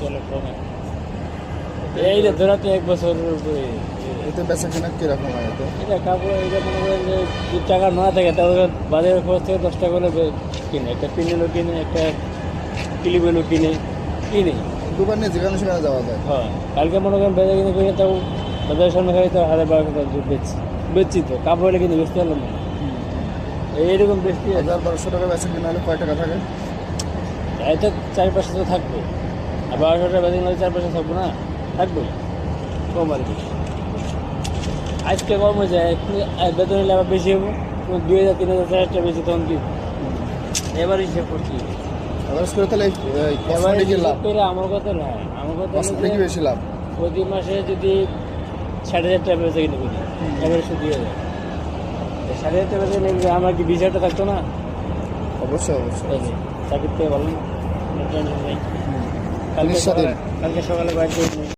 বলে কমে। এই যে ধরা তো 1 বছরের উপরে এতে বেচা কেনা কিরকম হয় এতে? এটা কাপড় এটা মনে করেন যে 2 টাকা না থাকে তাহলে বাজারের খরচ থেকে 10 টাকা করে কিনে, একটা পিনেলও কিনে, একটা ক্লিপেলও কিনে। দোকান নিয়ে যেখানে সেখানে যাওয়া যায়। হ্যাঁ, কালকে মনে করেন বেচা কিনে করে তাও বাজারের সামনে খাই তো 1200 টাকা বেচছি তো কাপড় হলে কিন্তু বেচতে পারলাম না। এইরকম বেচতে 1200 টাকা বেচা কেনা হলে কয় টাকা থাকে? এটা 4-5 তো থাকবে, আর 1200 টাকা বেচা কিনে 4-5 থাকবো না, থাকবোই কম আর কি। আজকে কম হয়ে যায়, বেতন হলে আবার বেশি হবো, 2000-3000 4,000 বেশি তখন কি এবার হিসেব করছি। এভারেজ করে তাহলে এবার কসমেটিকের লাভ, করে আমার কথা নয়, আমার কথা হলো যে কসমেটিকই বেশি লাভ। প্রতি মাসে যদি 60,000 টাকা বেচা কিনে করি, এবারে শুধু 2,000, 60,000 টাকা বেচা কিনে আমার কি 20,000 টাকা থাকতো না? অবশ্যই এই যে, চাকরির থেকে ভালো না, কোনো টেনশন নেই। জিনিসটা দিন। কালকে সকালে বাড়িতে